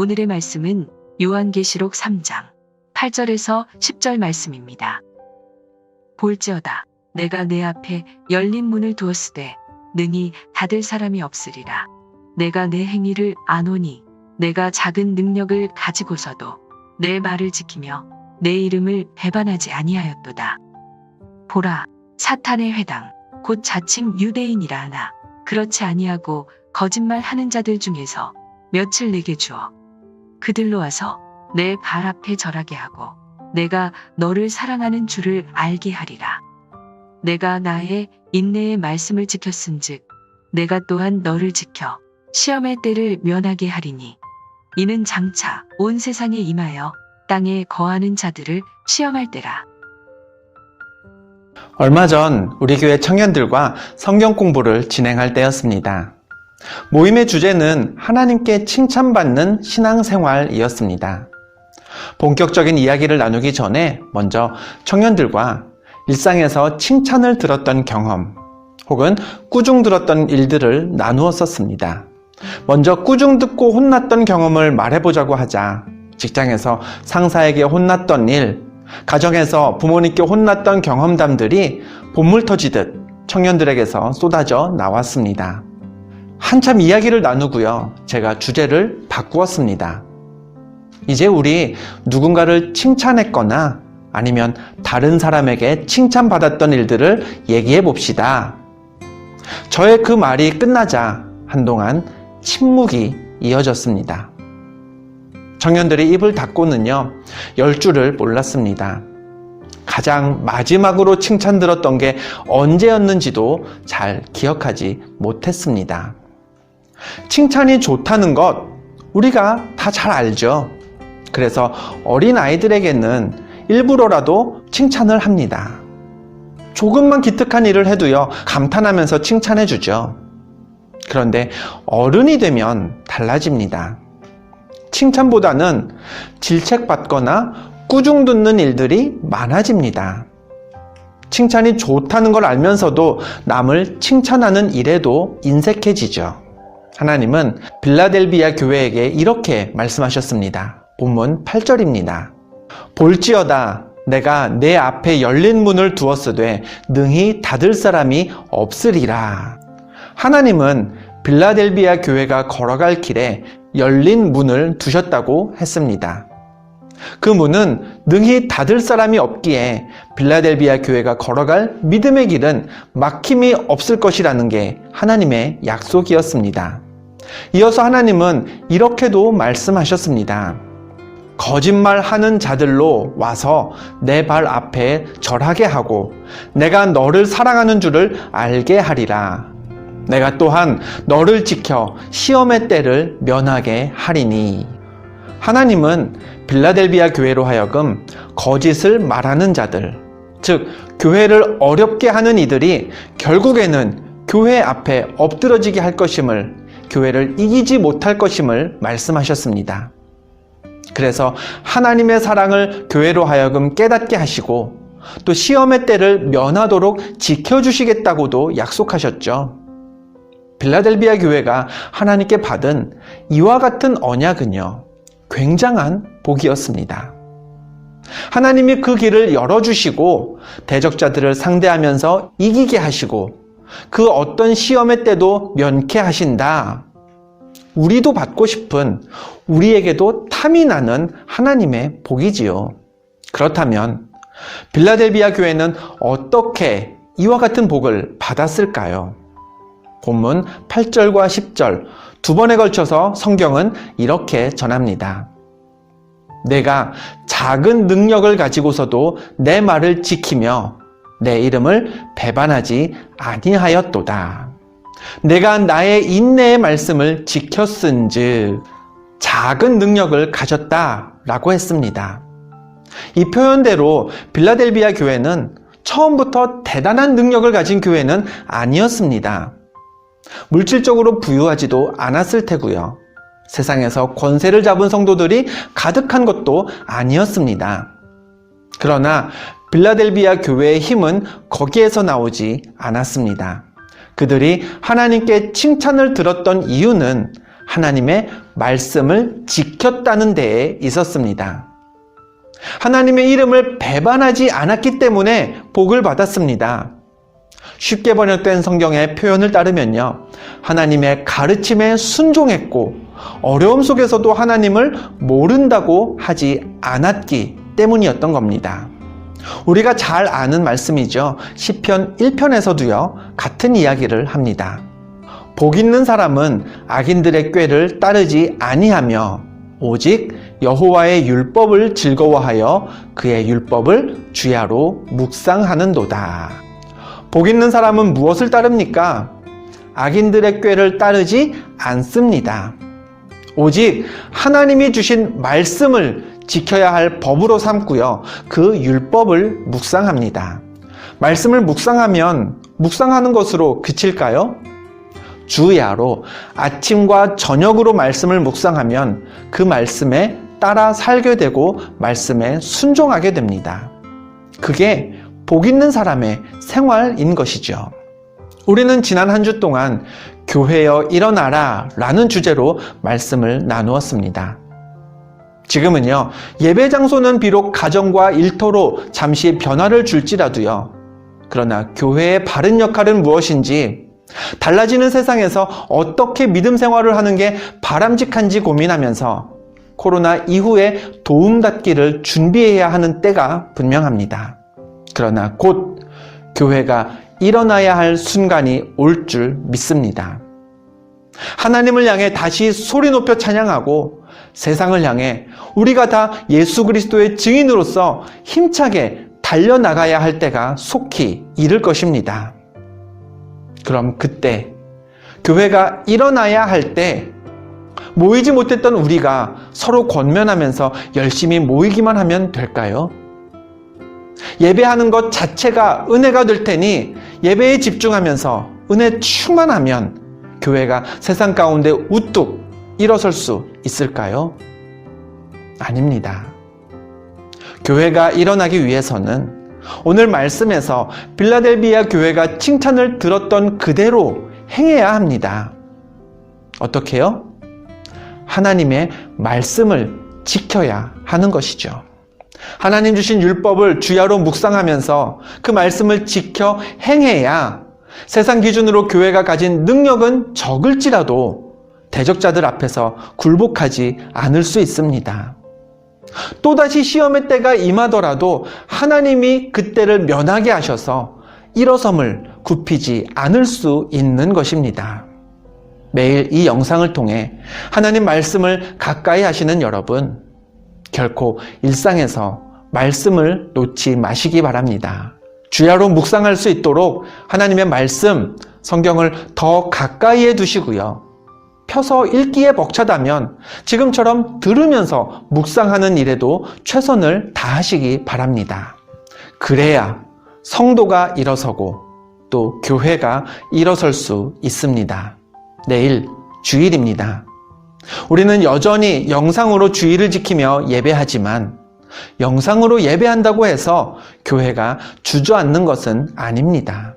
오늘의 말씀은 요한계시록 3장 8절에서 10절 말씀입니다. 볼지어다 내가 내 앞에 열린 문을 두었으되 능히 닫을 사람이 없으리라. 내가 내 행위를 아노니 내가 작은 능력을 가지고서도 내 말을 지키며 내 이름을 배반하지 아니하였도다. 보라 사탄의 회당 곧 자칭 유대인이라 하나 그렇지 아니하고 거짓말하는 자들 중에서 며칠 내게 주어 그들로 와서 내 발 앞에 절하게 하고 내가 너를 사랑하는 줄을 알게 하리라. 내가 나의 인내의 말씀을 지켰은즉 내가 또한 너를 지켜 시험의 때를 면하게 하리니 이는 장차 온 세상에 임하여 땅에 거하는 자들을 시험할 때라. 얼마 전 우리 교회 청년들과 성경 공부를 진행할 때였습니다. 모임의 주제는 하나님께 칭찬받는 신앙생활이었습니다. 본격적인 이야기를 나누기 전에 먼저 청년들과 일상에서 칭찬을 들었던 경험 혹은 꾸중 들었던 일들을 나누었었습니다. 먼저 꾸중 듣고 혼났던 경험을 말해보자고 하자 직장에서 상사에게 혼났던 일, 가정에서 부모님께 혼났던 경험담들이 본물 터지듯 청년들에게서 쏟아져 나왔습니다. 한참 이야기를 나누고요. 제가 주제를 바꾸었습니다. 이제 우리 누군가를 칭찬했거나 아니면 다른 사람에게 칭찬받았던 일들을 얘기해 봅시다. 저의 그 말이 끝나자 한동안 침묵이 이어졌습니다. 청년들이 입을 닫고는요, 10줄을 몰랐습니다. 가장 마지막으로 칭찬 들었던 게 언제였는지도 잘 기억하지 못했습니다. 칭찬이 좋다는 것 우리가 다 잘 알죠. 그래서 어린 아이들에게는 일부러라도 칭찬을 합니다. 조금만 기특한 일을 해도요, 감탄하면서 칭찬해 주죠. 그런데 어른이 되면 달라집니다. 칭찬보다는 질책받거나 꾸중 듣는 일들이 많아집니다. 칭찬이 좋다는 걸 알면서도 남을 칭찬하는 일에도 인색해지죠. 하나님은 빌라델비아 교회에게 이렇게 말씀하셨습니다. 본문 8절입니다. 볼지어다 내가 내 앞에 열린 문을 두었으되 능히 닫을 사람이 없으리라. 하나님은 빌라델비아 교회가 걸어갈 길에 열린 문을 두셨다고 했습니다. 그 문은 능히 닫을 사람이 없기에 빌라델비아 교회가 걸어갈 믿음의 길은 막힘이 없을 것이라는 게 하나님의 약속이었습니다. 이어서 하나님은 이렇게도 말씀하셨습니다. 거짓말하는 자들로 와서 내 발 앞에 절하게 하고 내가 너를 사랑하는 줄을 알게 하리라. 내가 또한 너를 지켜 시험의 때를 면하게 하리니. 하나님은 빌라델비아 교회로 하여금 거짓을 말하는 자들, 즉 교회를 어렵게 하는 이들이 결국에는 교회 앞에 엎드러지게 할 것임을, 교회를 이기지 못할 것임을 말씀하셨습니다. 그래서 하나님의 사랑을 교회로 하여금 깨닫게 하시고 또 시험의 때를 면하도록 지켜주시겠다고도 약속하셨죠. 빌라델비아 교회가 하나님께 받은 이와 같은 언약은요, 굉장한 복이었습니다. 하나님이 그 길을 열어주시고 대적자들을 상대하면서 이기게 하시고 그 어떤 시험의 때도 면케 하신다. 우리도 받고 싶은, 우리에게도 탐이 나는 하나님의 복이지요. 그렇다면 빌라델비아 교회는 어떻게 이와 같은 복을 받았을까요? 본문 8절과 10절 두 번에 걸쳐서 성경은 이렇게 전합니다. 내가 작은 능력을 가지고서도 내 말을 지키며 내 이름을 배반하지 아니하였도다. 내가 나의 인내의 말씀을 지켰은즉 작은 능력을 가졌다라고 했습니다. 이 표현대로 빌라델비아 교회는 처음부터 대단한 능력을 가진 교회는 아니었습니다. 물질적으로 부유하지도 않았을 테고요. 세상에서 권세를 잡은 성도들이 가득한 것도 아니었습니다. 그러나 빌라델비아 교회의 힘은 거기에서 나오지 않았습니다. 그들이 하나님께 칭찬을 들었던 이유는 하나님의 말씀을 지켰다는 데에 있었습니다. 하나님의 이름을 배반하지 않았기 때문에 복을 받았습니다. 쉽게 번역된 성경의 표현을 따르면요, 하나님의 가르침에 순종했고 어려움 속에서도 하나님을 모른다고 하지 않았기 때문이었던 겁니다. 우리가 잘 아는 말씀이죠. 시편 1편에서도요 같은 이야기를 합니다. 복 있는 사람은 악인들의 꾀를 따르지 아니하며 오직 여호와의 율법을 즐거워하여 그의 율법을 주야로 묵상하는도다. 복 있는 사람은 무엇을 따릅니까? 악인들의 꾀를 따르지 않습니다. 오직 하나님이 주신 말씀을 지켜야 할 법으로 삼고요, 그 율법을 묵상합니다. 말씀을 묵상하면 묵상하는 것으로 그칠까요? 주야로 아침과 저녁으로 말씀을 묵상하면 그 말씀에 따라 살게 되고 말씀에 순종하게 됩니다. 그게 복 있는 사람의 생활인 것이죠. 우리는 지난 한 주 동안 교회여 일어나라 라는 주제로 말씀을 나누었습니다. 지금은요, 예배 장소는 비록 가정과 일터로 잠시 변화를 줄지라도요, 그러나 교회의 바른 역할은 무엇인지, 달라지는 세상에서 어떻게 믿음 생활을 하는 게 바람직한지 고민하면서 코로나 이후에 도움닫기를 준비해야 하는 때가 분명합니다. 그러나 곧 교회가 일어나야 할 순간이 올 줄 믿습니다. 하나님을 향해 다시 소리 높여 찬양하고 세상을 향해 우리가 다 예수 그리스도의 증인으로서 힘차게 달려나가야 할 때가 속히 이를 것입니다. 그럼 그때 교회가 일어나야 할 때 모이지 못했던 우리가 서로 권면하면서 열심히 모이기만 하면 될까요? 예배하는 것 자체가 은혜가 될 테니 예배에 집중하면서 은혜 충만하면 교회가 세상 가운데 우뚝 일어설 수 있을까요? 아닙니다. 교회가 일어나기 위해서는 오늘 말씀에서 빌라델비아 교회가 칭찬을 들었던 그대로 행해야 합니다. 어떻게요? 하나님의 말씀을 지켜야 하는 것이죠. 하나님 주신 율법을 주야로 묵상하면서 그 말씀을 지켜 행해야 세상 기준으로 교회가 가진 능력은 적을지라도 대적자들 앞에서 굴복하지 않을 수 있습니다. 또다시 시험의 때가 임하더라도 하나님이 그때를 면하게 하셔서 일어섬을 굽히지 않을 수 있는 것입니다. 매일 이 영상을 통해 하나님 말씀을 가까이 하시는 여러분, 결코 일상에서 말씀을 놓지 마시기 바랍니다. 주야로 묵상할 수 있도록 하나님의 말씀, 성경을 더 가까이에 두시고요. 펴서 읽기에 벅차다면 지금처럼 들으면서 묵상하는 일에도 최선을 다하시기 바랍니다. 그래야 성도가 일어서고 또 교회가 일어설 수 있습니다. 내일 주일입니다. 우리는 여전히 영상으로 주일을 지키며 예배하지만 영상으로 예배한다고 해서 교회가 주저앉는 것은 아닙니다.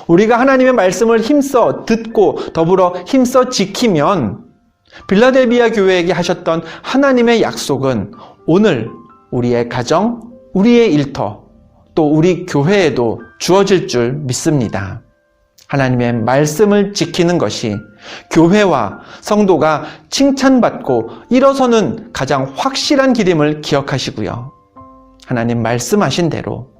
우리가 하나님의 말씀을 힘써 듣고 더불어 힘써 지키면 빌라델비아 교회에게 하셨던 하나님의 약속은 오늘 우리의 가정, 우리의 일터, 또 우리 교회에도 주어질 줄 믿습니다. 하나님의 말씀을 지키는 것이 교회와 성도가 칭찬받고 일어서는 가장 확실한 길임을 기억하시고요. 하나님 말씀하신 대로,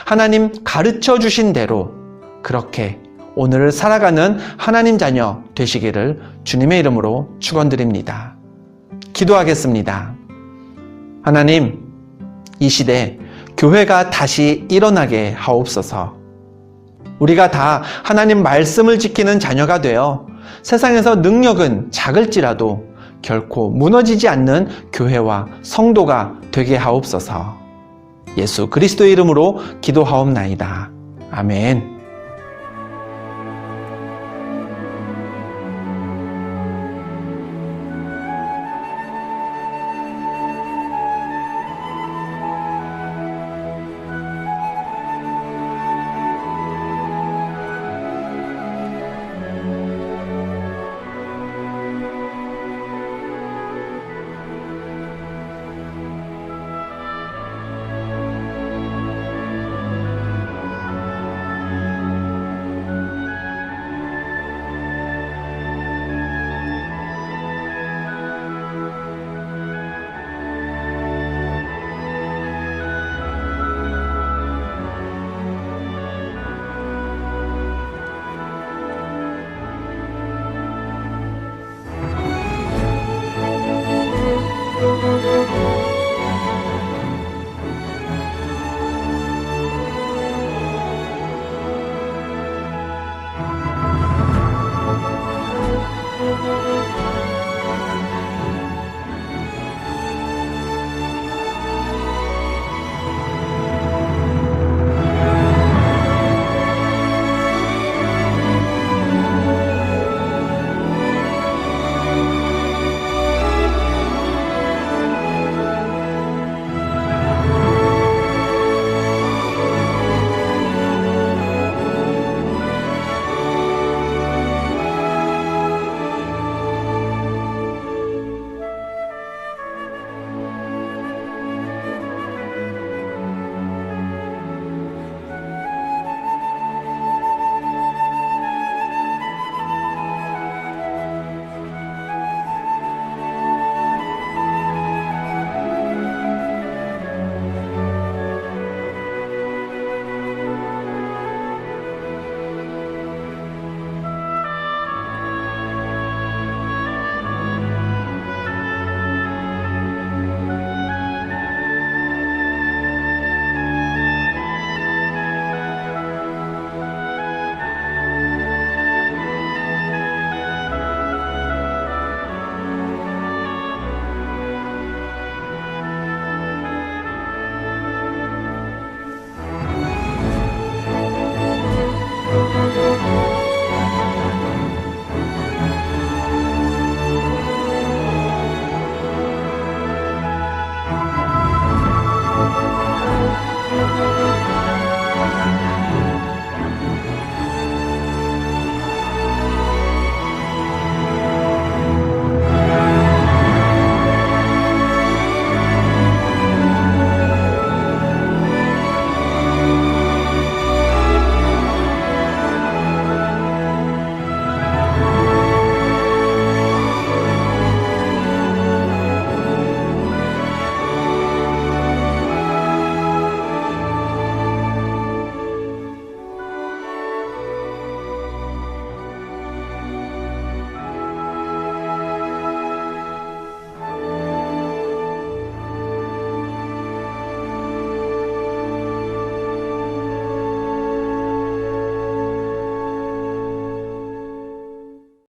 하나님 가르쳐 주신 대로 그렇게 오늘을 살아가는 하나님 자녀 되시기를 주님의 이름으로 축원드립니다. 기도하겠습니다. 하나님, 이 시대 교회가 다시 일어나게 하옵소서. 우리가 다 하나님 말씀을 지키는 자녀가 되어 세상에서 능력은 작을지라도 결코 무너지지 않는 교회와 성도가 되게 하옵소서. 예수 그리스도의 이름으로 기도하옵나이다. 아멘.